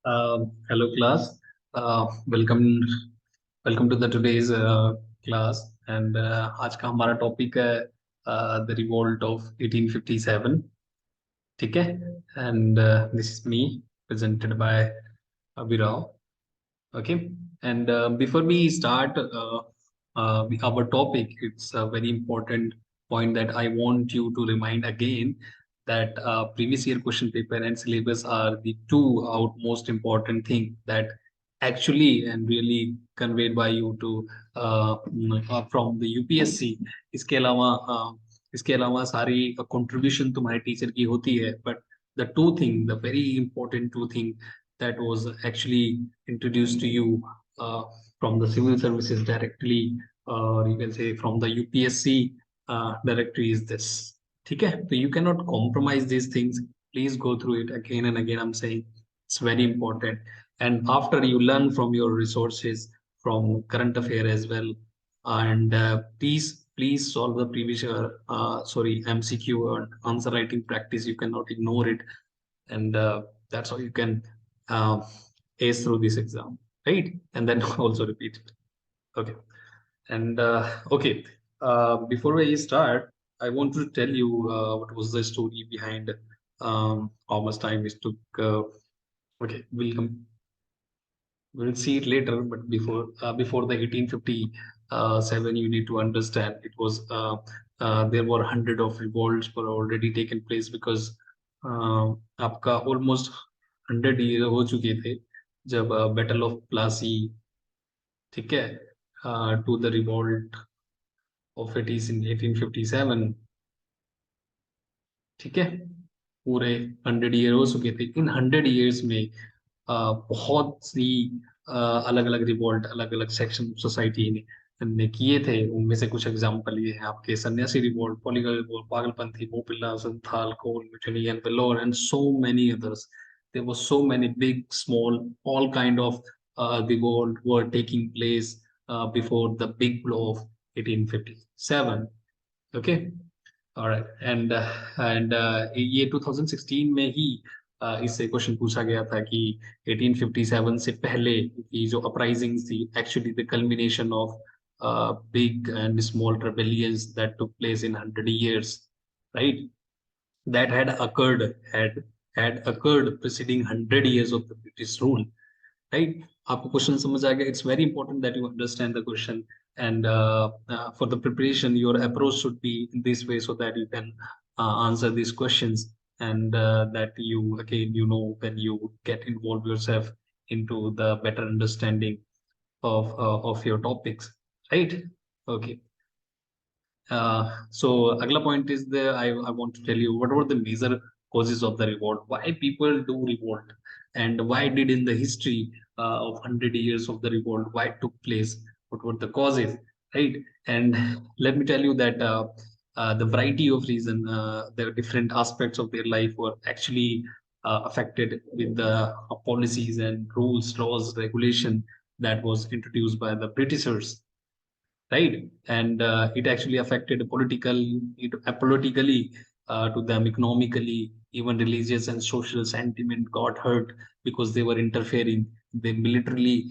Hello class. Welcome to the today's class. And आज का हमारा टॉपिक है the revolt of 1857. ठीक है? And this is me presented by Abhirav. Okay. And before we start our topic, it's a very important point that I want you to remind again that previous year question paper and syllabus are the two most important thing that actually and really conveyed by you to from the UPSC. इसके अलावा सारी contribution तुम्हारे teacher की होती है, but the very important two thing that was actually introduced to you from the civil services directly, or you can say from the UPSC directory is this. ठीक है? So you cannot compromise these things. Please go through it again and again. I'm saying it's very important. And after you learn from your resources, from current affair as well, and please solve the previous MCQ or answer writing practice. You cannot ignore it, and that's how you can uh, ace through this exam, right? And then also repeat it. Okay. And okay, before we start, I want to tell you what was the story behind how much time it took. Okay, we'll see it later. But before the 1857, you need to understand it was there were hundred of revolts were already taken place because आपका almost 100 year हो चुके थे जब battle of Plassey, ठीक है, to the revolt of it is in 1857, ठीक है, पूरे 100 year हो चुके थे. इन 100 years में बहुत सी अलग अलग रिवॉल्ट अलग अलग सेक्शन सोसाइटी ने किए थे. उनमें से कुछ एग्जांपल ये हैं आपके: Sanyasi revolt, Poligar revolt, Pagalpanthi, Moplah, Santhal, Kol, mutiny and Vellore and so many others. There were so many big, small, all kind of revolt were taking place before the big blow of 1857. Okay. All right. And ये 2016 में ही इससे question पूछा गया था कि 1857 से पहले की जो अपराइजिंग्स थी actually the culmination of big and small rebellions that took place in 100 years, right? That had occurred preceding 100 years of the British rule, right? आपको क्वेश्चन समझ आ गया? It's very important that you understand the question, and for the preparation your approach should be in this way so that you can answer these questions, and that you again when you get involved yourself into the better understanding of your topics, right? Okay. So अगला point is I want to tell you what were the major causes of the revolt, why people do revolt, and why did in the history of 100 years of the revolt, why it took place, what were the causes, right? And let me tell you that the variety of reason, the different aspects of their life were actually affected with the policies and rules, laws, regulation that was introduced by the Britishers, right? And it actually affected politically to them, economically, even religious and social sentiment got hurt because they were interfering. They the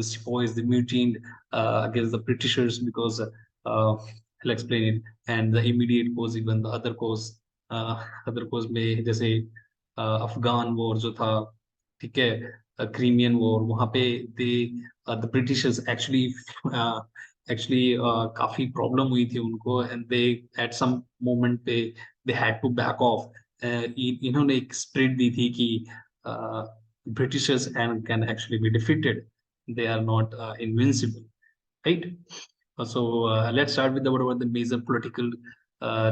sepoys, they mutinied against the Britishers because I'll explain it. And the immediate cause, even the other cause में जैसे Afghan war जो था, ठीक है, Crimean war, वहां पे they the Britishers actually काफी problem हुई थी उनको, and they at some moment पे they had to back off. इन्होंने एक स्प्रेड दी थी कि Britishers and can actually be defeated, they are not invincible, right? So let's start with whatever the major political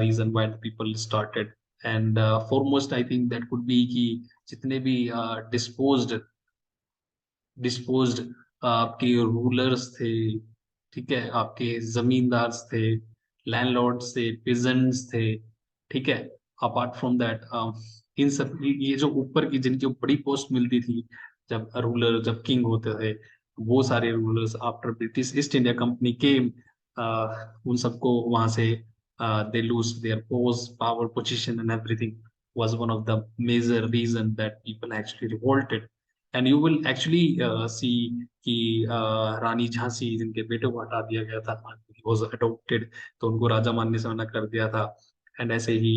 reason why the people started. And foremost I think that could be कि जितने भी disposed आपके rulers थे, ठीक है, आपके जमींदार थे, लैंडलॉर्ड्स थे, पिजेंट्स थे, ठीक है. अपार्ट फ्रॉम दैट इन सब ये जो ऊपर की जिनकी बड़ी पोस्ट मिलती थी जब रूलर, जब किंग होते थे, वो सारे rulers after British east India company के उन सबको वहां से they lose their post, power, position and everything. was one of the major reason that people actually revolted. And you will actually see कि रानी झांसी जिनके बेटे को हटा दिया गया था, was adopted, तो उनको राजा मानने से मना कर दिया था। एंड ऐसे ही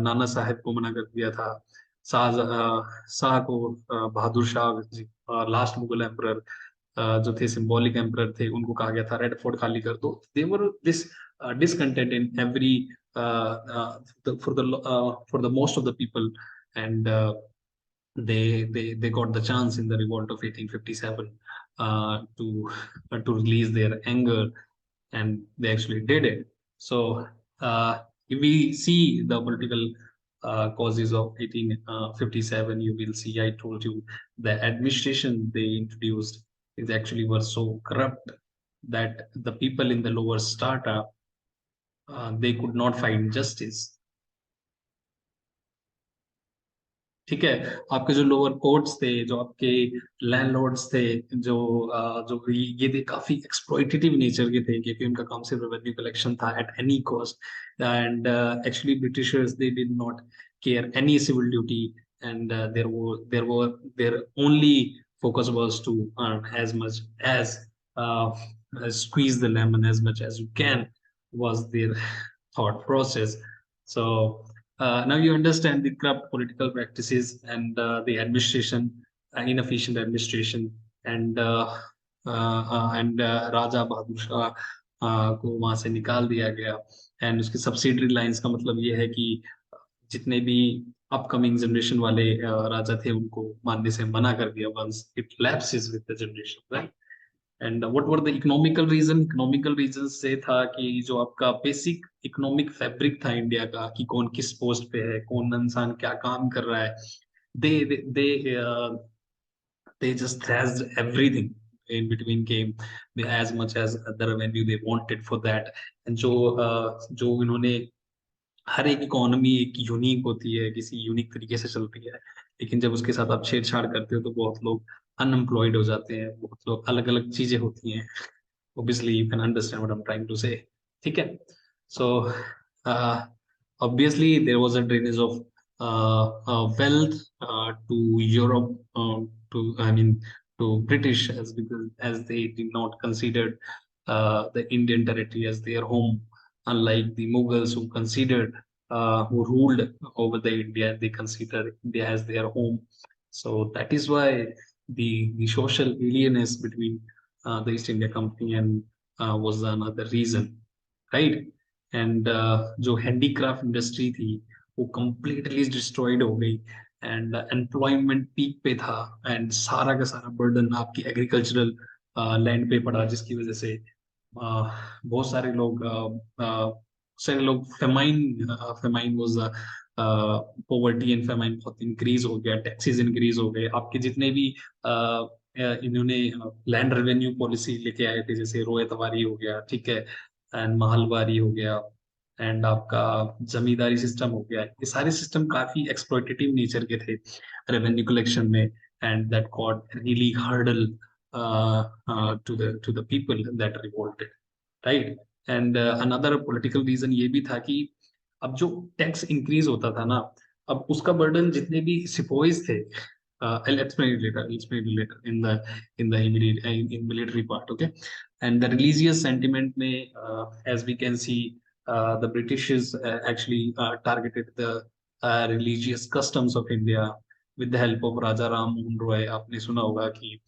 नाना साहेब को मना कर दिया था। शाह को बहादुर शाह जी, लास्ट मुगल एम्परर जो थे, सिंबॉलिक एम्परर थे, उनको कहा गया था रेड फोर्ट खाली कर दो। They were this discontent in every for the most of the people, and they got the chance in the revolt of 1857 to release their anger, and they actually did it. So if we see the political causes of 1857, you will see, I told you, the administration they introduced is actually were so corrupt that the people in the lower strata they could not find justice. ठीक है। आपके जो lower courts थे, जो आपके landlords थे, जो ये थे, काफी एक्सप्लॉइटेटिव नेचर के थे, क्योंकि उनका काम सिर्फ रेवेन्यू कलेक्शन था at any cost. And actually Britishers they did not care any civil duty, and their only focus was to earn as much as squeeze the lemon as much as you can, was their thought process. So now you understand the corrupt political practices and the administration, inefficient administration, and Raja Bahadur Shah को वहां से निकाल दिया गया। And उसकी subsidiary lines का मतलब ये है कि जितने भी अपकमिंग जनरेशन वाले राजा थे उनको मानने से मना कर दिया once it lapses with the generation, right. And what were the economical reason? Economical reason से था कि जो आपका बेसिक इकोनॉमिक फैब्रिक था इंडिया का, कि कौन किस पोस्ट पे है, कौन इंसान क्या काम कर रहा है, दे दे they just thrashed everything in between, came as much as the revenue they wanted for that. And जो इन्होंने, हर एक इकोनॉमी एक यूनिक होती है, किसी यूनिक तरीके से चलती है, लेकिन जब उसके साथ आप छेड़छाड़ करते हो तो बहुत लोग अनएम्प्लॉयड हो जाते हैं, बहुत लोग, अलग अलग चीजें होती हैं। obviously you can understand what I'm trying to say, ठीक है। So uh, obviously there was a drainage of wealth to Europe, to I mean to British, as because as they did not consider the Indian territory as their home, unlike the Mughals who considered who ruled over the India, they consider India as their home. So that is why the social alienness between the East India Company and was another reason, right? And जो handicraft industry थी वो completely destroyed हो गई, and employment peak पे था, and सारा का सारा बर्डन आपकी एग्रीकल्चरल लैंड पे पड़ा, जिसकी वजह से बहुत सारे लोग famine was poverty and famine बहुत इंक्रीज हो गया, टैक्सेस इंक्रीज हो गए। आपके जितने भी इन्होंने लैंड रेवेन्यू पॉलिसी लेके आए थे, जैसे रोयतवारी हो गया, ठीक है, एंड महलवारी हो गया, एंड आपका जमींदारी सिस्टम हो गया, ये सारे सिस्टम काफी एक्सप्लॉइटेटिव नेचर के थे रेवेन्यू कलेक्शन में, and that got really hurdle to the people that revolted, right? And another political reason ये भी था कि अब जो टैक्स इंक्रीज होता था ना, अब उसका बर्डन जितने भी सिपोइज थे, I'll explain it later. I'll explain it later in the immediate in military part. Okay, and the religious sentiment may, as we can see, the Britishes actually targeted the religious customs of India with the help of Raja Ram Mohan Roy. आपने सुना होगा कि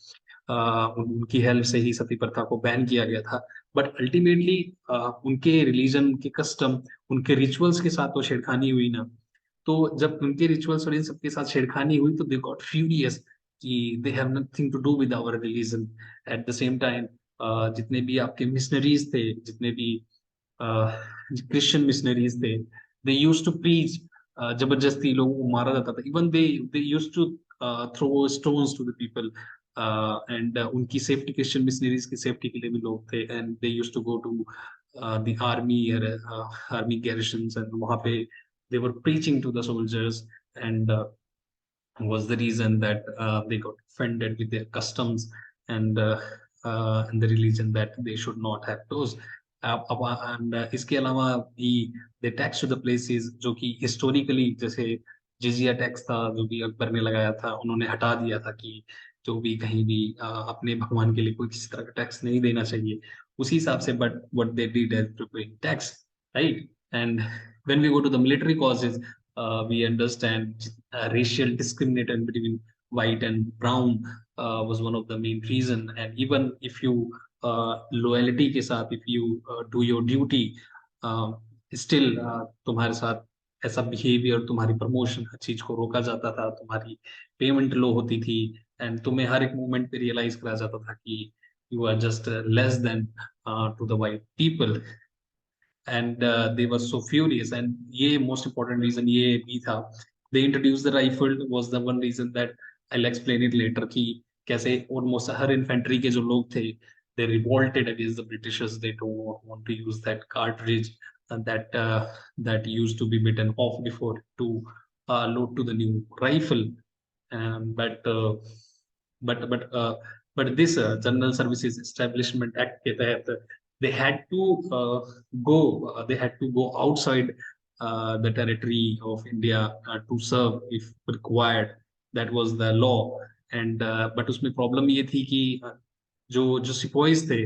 उनकी help से ही सती प्रथा को ban किया गया था। बट अल्टीमेटली उनके रिलीजन, उनके कस्टम, उनके रिचुअल्स के साथ तो छेड़खानी हुई ना। तो जब उनके रिचुअल्स और इन सबके साथ छेड़खानी हुई तो दे गॉट फ्यूरियस कि they have nothing to do with our religion. At the same time जितने भी आपके मिशनरीज थे, जितने भी क्रिश्चियन मिशनरीज थे, दे यूज्ड टू प्रीच, जबरदस्ती लोगों को मारा जाता था। Even they used to throw stones to the people, and उनकी सेफ्टी, क्रिश्चियन मिशनरीज की सेफ्टी के लिए भी लोग थे, and they used to go to the army garrisons, and वहां पे they were preaching to the soldiers, and was the reason that they got offended with their customs, and the religion that they should not have those. And इसके अलावा भी they taxed to the places जो कि historically, जैसे जिजिया tax था जो भी अकबर ने लगाया था, उन्होंने हटा दिया था कि जो भी कहीं भी अपने भगवान के लिए कोई किसी तरह का टैक्स नहीं देना चाहिए, उसी हिसाब से। But what they did as preparing tax, right? And when we go to the military causes, we understand racial discrimination between white and brown was one of the main reason. And even if you loyalty के साथ, if you do your duty, uh, still तुम्हारे साथ ऐसा behaviour, तुम्हारी promotion, हर चीज को रोका जाता था, तुम्हारी पेमेंट लो होती थी, एंड तुम्हें हर एक मोमेंट पे रियलाइज कराया जाता था कि you are just less than to the white people. And they were so furious. And ये मोस्ट इंपॉर्टेंट रीजन ये भी था, they introduce the rifle was the one reason that I explain it later, कि कैसे almost हर infantry के जो लोग थे, they revolted against the Britishers. They don't want to use that cartridge that that used to be bitten off before to load to the new rifle. Um, but uh, but but this General Services Establishment Act के तहत they had to they had to go outside the territory of India to serve if required. That was the law. And but उसमें problem ये थी कि जो जो सिपोइस थे,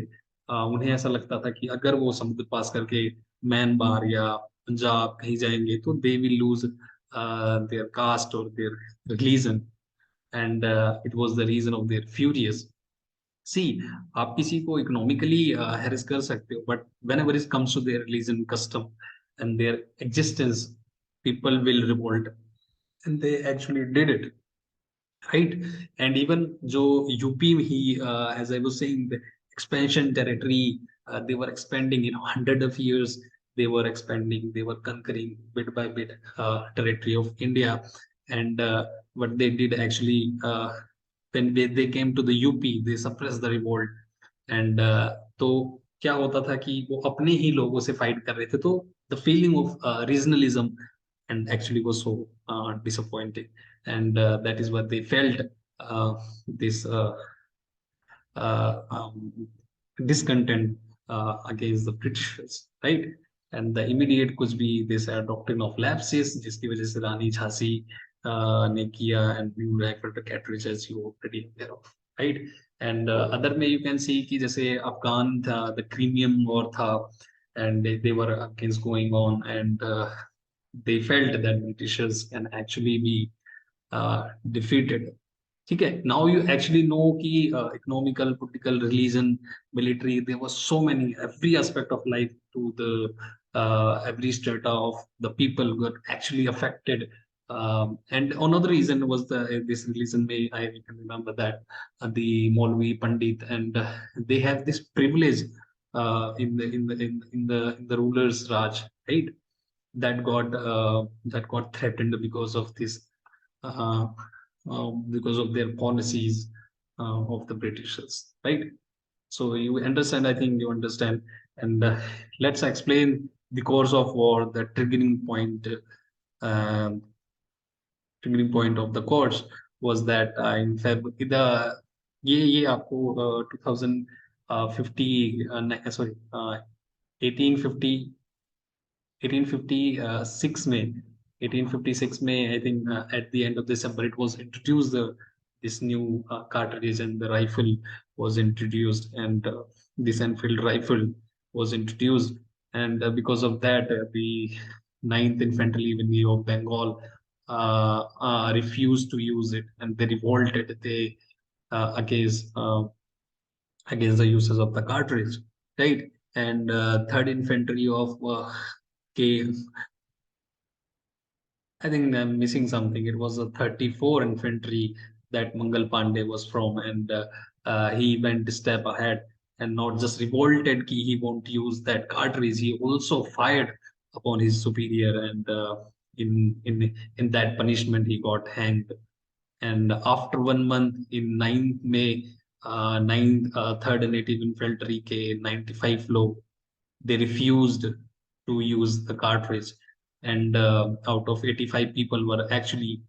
उन्हें ऐसा लगता था कि अगर वो समुद्र पास करके म्यांमार या पंजाब कहीं जाएंगे तो they will lose their caste और their religion, and it was the reason of their furious. See, आप किसी को इकोनॉमिकली हैरेस कर सकते हो, but whenever it comes to their religion, custom and their existence, people will revolt, and they actually did it, right? And even jo UP he as I was saying, the expansion territory, they were expanding, you know, hundred of years they were expanding, they were conquering bit by bit territory of India. And what they did actually, when they came to the UP, they suppressed the revolt. And तो क्या होता था कि वो अपने ही लोगों से fight कर रहे थे, तो the feeling of regionalism and actually was so disappointing. And that is what they felt, this discontent against the Britishers, right? And the immediate कुछ भी this doctrine of lapses, जिसकी वजह से रानी झांसी ने किया, and new rifle cartridge, as you already aware of, right? And other में you can see कि जैसे अफगान था, the Crimean War था, and they were against going on, and they felt that Britishers can actually be defeated. ठीक है, now you actually know कि economical, political, religion, military, there was so many, every aspect of life to the every strata of the people got actually affected. And another reason was the this religion. May I can remember that the Maulvi Pandit, and they have this privilege in the rulers' Raj, right? That got threatened because of this, uh, because of their policies of the Britishers, right? So you understand, I think you understand. And let's explain the course of war, the um triggering point of the course was that in Feb the ये आपको 2050 sorry 1850 1856 में 1856 में I think at the end of December it was introduced, this new cartridge and the rifle was introduced, and this Enfield rifle was introduced. And because of that, the Ninth Infantry Division of Bengal refused to use it, and they revolted. They against the uses of the cartridge, right? And Third Infantry of K, I think I'm missing something. It was a 34 infantry that Mangal Pandey was from, and he went a step ahead and not just revolted ki he won't use that cartridge. He also fired upon his superior, and in that punishment he got hanged. And after 1 month, in 9th May, 9th Third Native Infantry के 95 लोग, they refused to use the cartridge, and out of 85 people were actually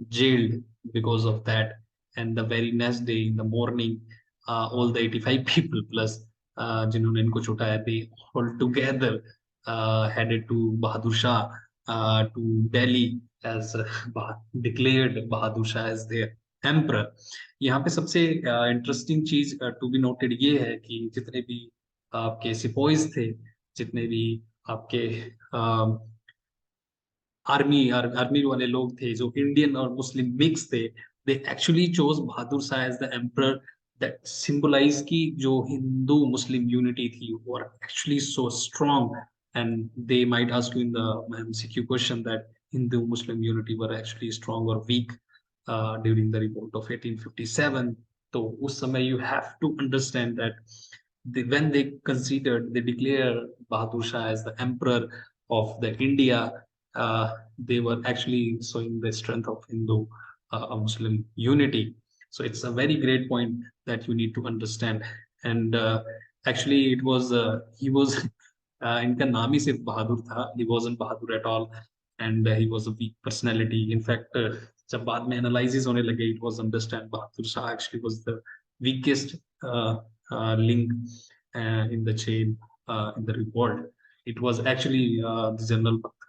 jailed because of that. And the very next day in the morning, all the 85 people plus जिन्होंने इनको छुटाया, they all together headed to Bahadur Shah to Delhi as declared Bahadur Shah as their emperor. यहाँ पे सबसे interesting चीज to be noted ये है कि जितने भी आपके सिपोइस थे, जितने भी आपके आर्मी वाले लोग थे जो इंडियन और मुस्लिम मिक्स थे, they actually chose Bahadur Shah as the emperor, that symbolize की जो हिंदू मुस्लिम यूनिटी थी वो actually so strong. And they might ask you in the MCQ question that Hindu Muslim unity were actually strong और weak during the revolt of 1857. तो उस समय you have to understand that when they considered, they declared Bahadur Shah as the emperor of the India, they were actually showing the strength of Hindu Muslim unity. So it's a very great point that you need to understand. And actually, it was he was इनका नाम ही सिर्फ बहादुर था. He wasn't Bahadur at all, and he was a weak personality. In fact, जब बाद में analysis होने लगे, it was understand Bahadur Shah actually was the weakest link in the chain in the revolt. It was actually the General Bakht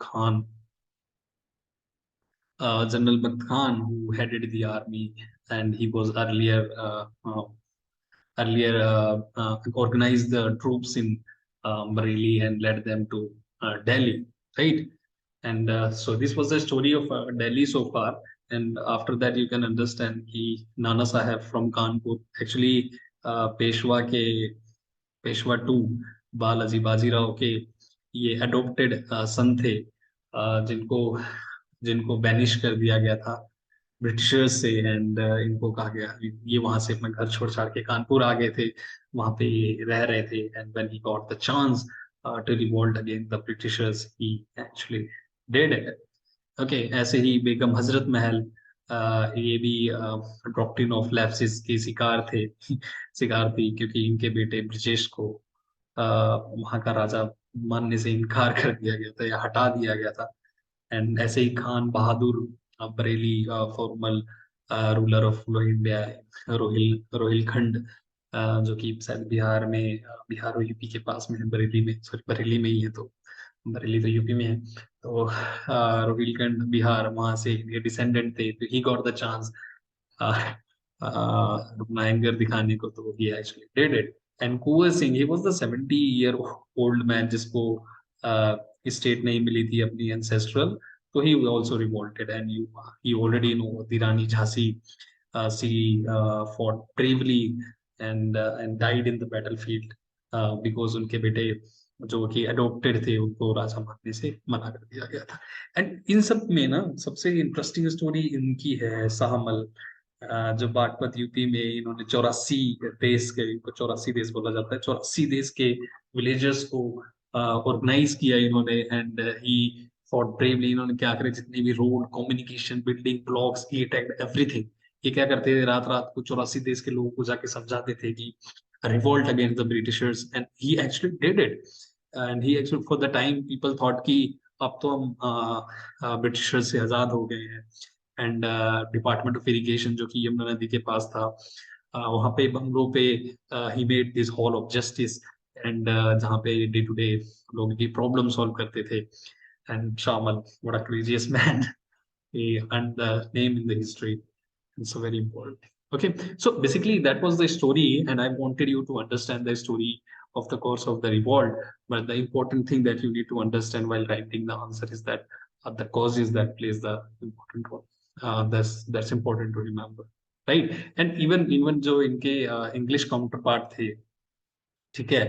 Khan who headed the army, and he was earlier organized the troops in Bareilly and led them to Delhi, right? And so this was the story of Delhi so far. And after that, you can understand कि Nana Saheb from Kanpur actually Peshwa to Balaji Bajirao के ये adopted सन थे, जिनको जिनको banish कर दिया गया था ब्रिटिशर्स से. एंड इनको कहा गया ये वहां से अपना घर छोड़ छाड़ के कानपुर आ गए थे, वहां पे ये रह रहे थे. And when he got the chance to revolt against the Britishers, he actually did it. Okay, ऐसे ही बेगम हजरत महल ये भी डॉक्ट्रिन ऑफ लैप्सिस के शिकार थे शिकार थी, क्योंकि इनके बेटे ब्रिजेश को वहां का राजा मानने से इनकार कर दिया गया था या हटा दिया गया था. एंड ऐसे ही Khan Bahadur Bareilly formal ruler of India, Rohilkhand, जो कि शायद बिहार में, बिहार और यूपी के पास में है, बरेली में, सॉरी बरेली में ही है, तो बरेली तो यूपी में है. तो रोहिलखंड बिहार, वहां से ये डिसेंडेंट थे, तो ही गॉट द चांस अपना एंगर दिखाने को, तो he actually did it. And Kunwar Singh, he was the 70 year old man जिसको स्टेट नहीं मिली थी अपनी एंसेस्ट्रल, तो he also revolted. And you already know the Rani Jhansi, she fought bravely and died in the battlefield because उनके बेटे जो कि अडोप्टेड थे उनको राजा मानने से मना कर दिया गया था. एंड इन सब में ना सबसे इंटरेस्टिंग स्टोरी इनकी है शाहमल, जो बागपत यूपी में इन्होंने 84 देश के, इनको 84 देश बोला जाता है, 84 देश के विलेजर्स को ऑर्गेनाइज किया इन्होंने. एंड ही फॉर ब्रेवली, इन्होंने क्या करे, जितने भी रोड, कम्युनिकेशन, बिल्डिंग ब्लॉक्स, ही अटैक्ड एवरीथिंग. ये क्या करते थे, रात रात को 84 देश के लोगों को जाके समझाते थे कि revolt against the Britishers. And he actually did it. And he actually for the time people thought कि अब तो हम ब्रिटिशर्स से आजाद हो गए हैं. एंड डिपार्टमेंट ऑफ इरिगेशन जो कि यमुना नदी के पास था, वहाँ पे बंगलों पे he made this hall of justice. And जहाँ पे डे टू डे लोगों की प्रॉब्लम सॉल्व करते थे. एंड शामल, what a craziest man, he earned the name in the history. It's so very important. Okay, so basically that was the story, and I wanted you to understand the story of the course of the revolt. But the important thing that you need to understand while writing the answer is that the causes that plays the important role. That's important to remember, right? And even जो इनके English counterpart थे, ठीक है,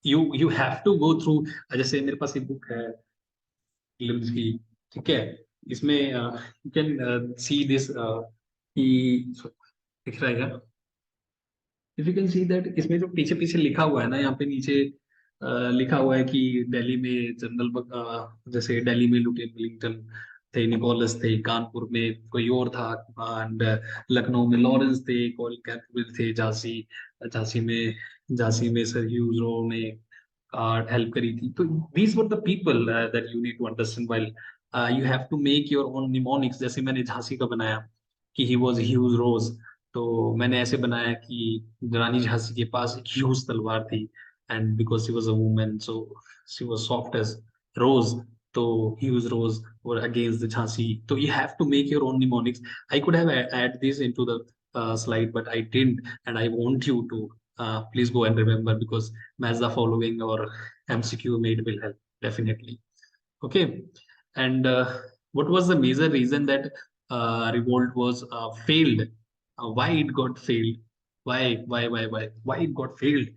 you have to go through. जैसे मेरे पास एक book है films की, ठीक है, इसमें यू कैन सी दिस, दिख रहा है क्या? If you can see that, इसमें जो पीछे पीछे लिखा हुआ है ना, यहाँ पे नीचे लिखा हुआ है कि दिल्ली में जैसे दिल्ली में लुटियन वेलिंगटन थे, निकोलस थे, कानपुर में कोई और था, एंड लखनऊ में लॉरेंस थे, कोलकाता में थे झांसी, झांसी में सर ह्यूज रो ने हेल्प करी थी. तो these were the people that you need to understand while you have to make your own mnemonics. जैसे मैंने झांसी का बनाया कि ही वाज ह्यूज रोज, तो मैंने ऐसे बनाया कि रानी झांसी के पास एक ह्यूज तलवार थी, and because she was a woman, so she was soft as rose. So Hughes Rose were against the Jhansi. So you have to make your own mnemonics. I could have add this into the slide, but I didn't, and I want you to please go and remember, because match the following or MCQ made will help definitely. Okay, and what was the major reason that revolt was failed? Why it got failed? Why it got failed?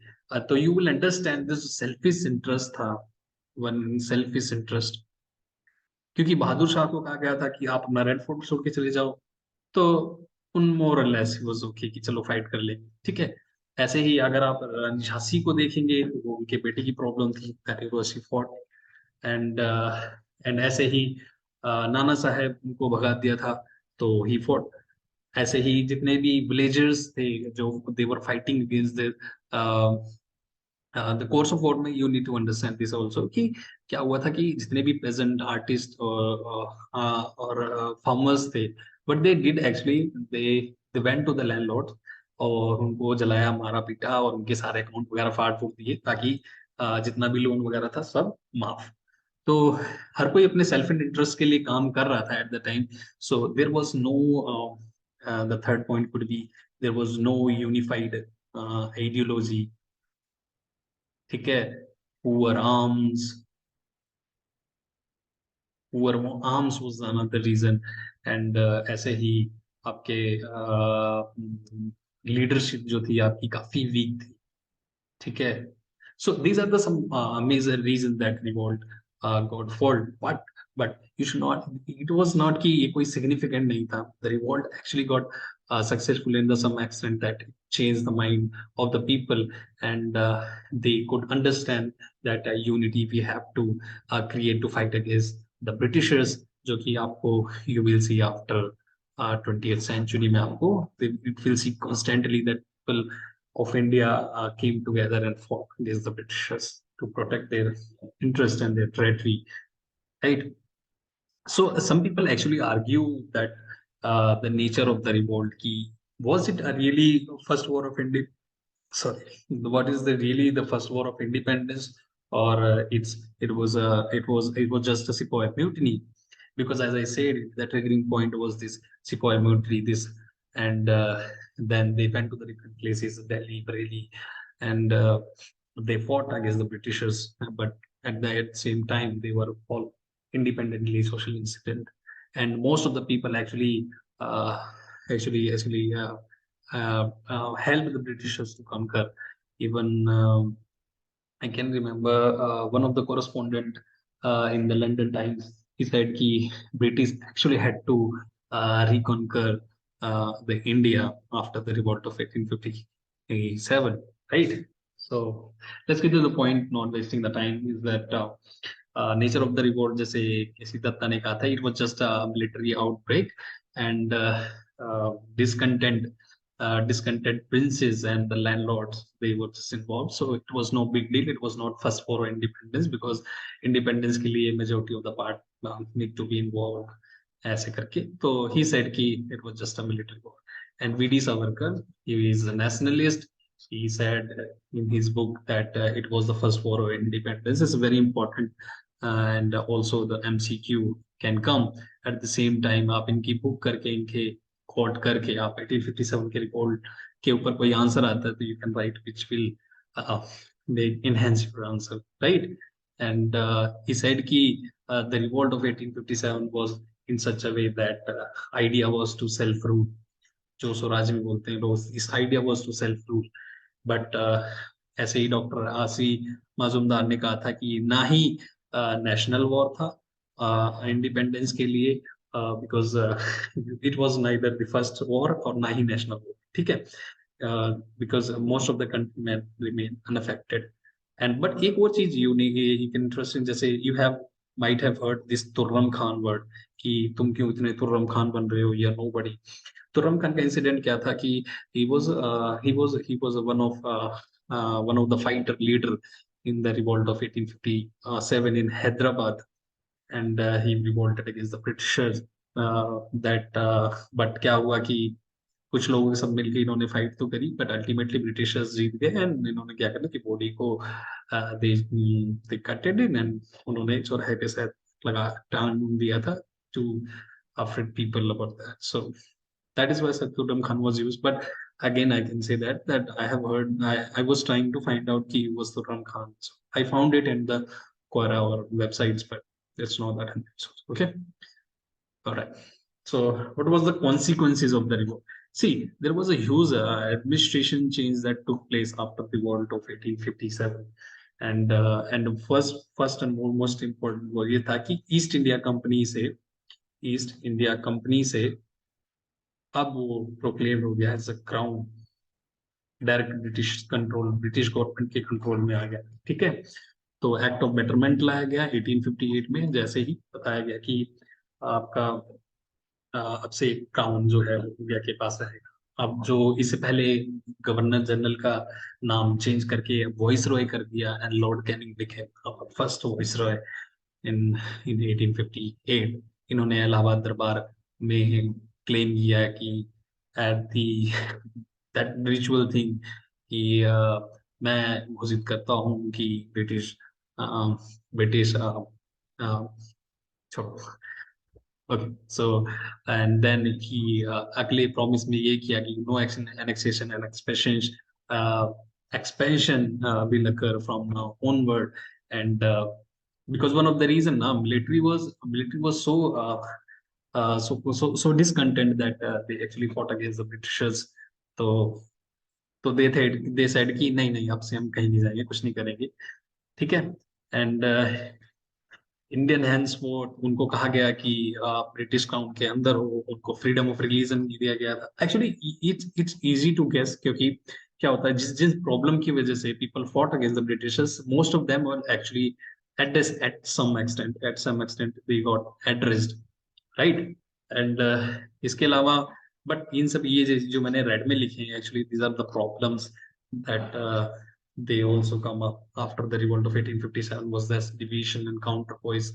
So you will understand this selfish interest था, one selfish interest. क्योंकि बहादुर शाह को कहा गया था कि आप अपना red fort छोड़ के चले जाओ, तो उन मोर लेस वाज ओके कि चलो फाइट कर ले, ठीक है। ऐसे ही अगर आप रानी झांसी को देखेंगे तो वो उनके बेटे की प्रॉब्लम थी, that was she fought. And and ऐसे ही नाना साहेब उनको भगा दिया था, तो ही फॉट। ऐसे ही जितने भी विलेजर्स थे जो they were fighting against the the course of war में, you need to understand this also कि क्या हुआ था कि जितने भी पेजेंट आर्टिस्ट और फार्मर्स थे, but they did actually they went to the landlord और उनको जलाया, मारा पीटा और उनके सारे अकाउंट वगैरह फाड़ फूट दिए, ताकि जितना भी लोन वगैरह था सब माफ। तो हर कोई अपने सेल्फ इंटरेस्ट के लिए काम कर रहा था at the time. So there was no, the third point could be, there was no unified ideology, ठीक है। Poor arms, poor arms was another reason. And ऐसे ही आपके लीडरशिप जो थी आपकी काफी वीक थी, ठीक है। So these are the some major reasons that revolt got foiled. But you should not. It was not कि ये कोई significant नहीं था. The revolt actually got successful in the some extent that it changed the mind of the people, and they could understand that unity we have to create to fight against the Britishers. जो कि आपको you will see after 20th century में आपको you will see constantly that people of India came together and fought against the Britishers to protect their interest and their territory, right? So some people actually argue that the nature of the revolt, key was it a really first war of India? Sorry, what is the really the first war of independence, or it was just a Sepoy mutiny? Because as I said, the triggering point was this Sepoy mutiny, this, and then they went to the different places, Delhi, Bareilly, and they fought against the Britishers, but at the same time they were all independently social incident, and most of the people actually uh, helped the Britishers to conquer. Even I can remember one of the correspondent in the London Times. He said that British actually had to reconquer the India after the revolt of 1857, right? So let's get to the point, not wasting the time. Is that nature of the revolt? जैसे किसी दत्ता ने कहा था, it was just a military outbreak, and discontent discontent princes and the landlords, they were just involved, so it was no big deal. It was not first for independence, because independence के लिए majority of the part need to be involved, ऐसे करके। तो he said कि it was just a military war. And VD Savarkar, he is a nationalist. He said in his book that it was the first war of independence. It's very important, and also the MCQ can come at the same time। आप इनकी book करके, इनके coat करके, आप 1857 के report के ऊपर कोई आंसर आता है तो you can right which will enhance your answer, right? And he said कि the revolt of 1857 was in such a way that idea was to self rule, जो स्वराज में बोलते हैं लोग, इस idea was to self rule। But ऐसे ही doctor आसी माजुमदार ने कहा था कि ना ही नेशनल वॉर था इंडिपेंडेंस के लिए, because it was neither the first war और ना ही नेशनल वॉर, ठीक है। Because most of the country में रिमेन अनअफेक्टेड। एंड बट एक और चीज यूनिक इंटरेस्टिंग, जैसे you have might have heard this Turram Khan word, कि तुम क्यों इतने तुर्रम खान बन रहे हो, या नो बडी। तुर्रम खान का इंसिडेंट क्या था कि he was one of the fighter leader in the revolt of 1857 in Hyderabad, and he revolted against the Britishers, that but क्या हुआ कि कुछ लोगों के सब मिलकर इन्होंने फाइट तो करी, बट अल्टीमेटली ब्रिटिशर्स जीत गए। एंड इन्होंने क्या करना कि बॉडी को दे कटेड इन, एंड उन्होंने चौराहे पे शायद लगा टान दिया था to afraid people about that. So that is why Satyodam Khan was used. But again, I can say that I have heard, I was trying to find out ki was Satyodam Khan. So I found it in the Quora or websites, but it's not that. Okay. All right. So, what was the consequences of the revolt? See, there was a huge administration change that took place after the revolt of 1857, and first and most important वो ये था कि east India company से अब वो proclaim हो गया as a crown, direct British government के कंट्रोल में आ गया। ठीक है, तो एक्ट ऑफ बेटरमेंट लाया गया 1858 में, जैसे ही बताया गया कि आपका अब से क्राउन जो है वो इंडिया के पास रहेगा। अब जो इससे पहले गवर्नर जनरल का नाम चेंज करके वॉइस रॉय कर दिया and lord Canning became first viceroy in in 1858। इन्होंने इलाहाबाद दरबार में क्लेम किया कि at the that ritual thing कि मैं घोषित करता हूँ कि ब्रिटिश ब्रिटिश छोड़ो। Okay, so and then he अगले promise में ये किया कि no action annexation and expansion will occur from now onward, and because one of the reason now military was so discontent that they actually fought against the Britishers. तो they said कि नहीं नहीं अब से हम कहीं नहीं जाएंगे, कुछ नहीं करेंगे। ठीक है, एंड इंडियन हैंड्स वो उनको कहा गया कि आप ब्रिटिश क्राउन के अंदर हो, उनको फ्रीडम ऑफ रिलीजन भी दिया गया था। Actually it's easy to guess, क्योंकि क्या होता है जिस जिस प्रॉब्लम की वजह से people fought against the Britishers, most of them were actually at some extent they got addressed, right. And इसके अलावा बट इन सब ये जो मैंने रेड में लिखे हैं, actually these are the problems that they also come up after the revolt of 1857 was this division and counterpoise।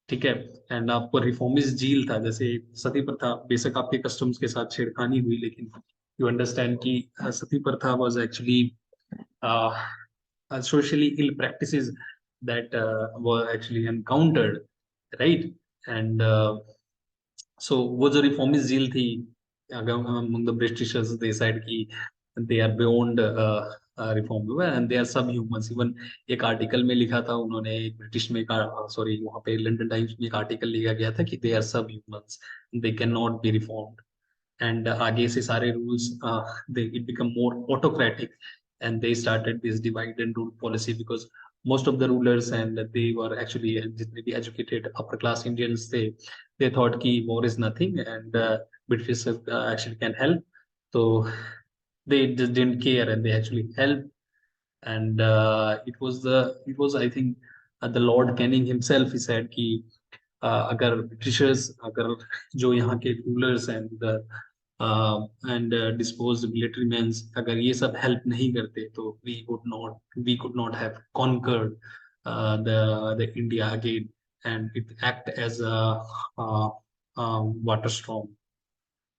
ठीक है, एंड आपको रिफॉर्मिस्ट जील था, जैसे सती प्रथा, बेशक आपके कस्टम्स के साथ छेड़खानी हुई, लेकिन यू अंडरस्टैंड कि सती प्रथा was actually socially ill practices that were actually encountered, right? And so वो जो रिफॉर्मिस्ट जील थी among the Britishers, they said कि they are beyond reform and they are सब ह्यूमंस। इवन एक आर्टिकल में लिखा था उन्होंने, एक ब्रिटिश में सॉरी वहाँ पे लंदन टाइम्स में एक आर्टिकल लिखा गया था कि दे आर सब humans, they can not be reformed. And आगे से सारे rules they it become more autocratic, and they started this divide and rule policy because most of the rulers and they were actually जितने भी educated upper class Indians, they thought कि war is nothing and British actually can help, so they just didn't care and they actually helped। and it was I think the Lord Canning himself, he said कि अगर Britishers, अगर जो यहाँ के rulers and dispose military man, अगर ये सब help नहीं करते तो we could not have conquered the India again, and it act as a water storm,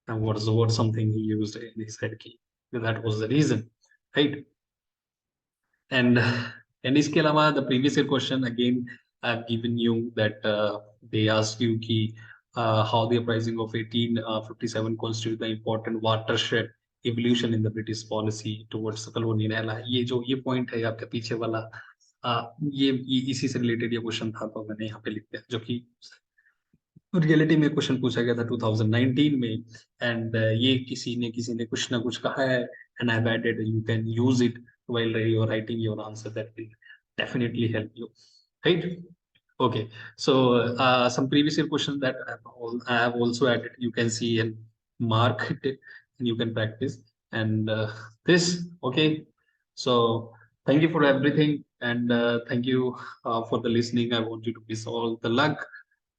and what something he used in his head key, that was the reason, right? And इसके अलावा the previous year question again I've given you that they asked you कि how the uprising of 1857 constitute the important watershed evolution in the British policy towards the colonial ally। ये point है आपके पीछे वाला, ये इसी से रिलेटेड ये क्वेश्चन था, तो मैंने यहाँ पे लिख दिया, जो कि रियलिटी में क्वेश्चन पूछा गया था 2019 में। एंड ये किसी ने कुछ ना कुछ कहा है, and I added you can use it while you are writing your answer, that will definitely help you, right? Okay, so some previous year questions that I have also added, you can see and mark it and you can practice, and this, okay, so thank you for everything, and thank you for the listening. I want you to wish all the luck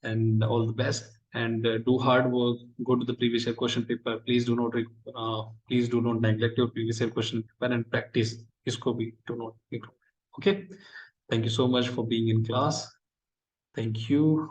and all the best, and do hard work, go to the previous year question paper, please do not neglect your previous year question paper and practice isko bhi, do not ignore, okay? Thank you so much for being in class, thank you।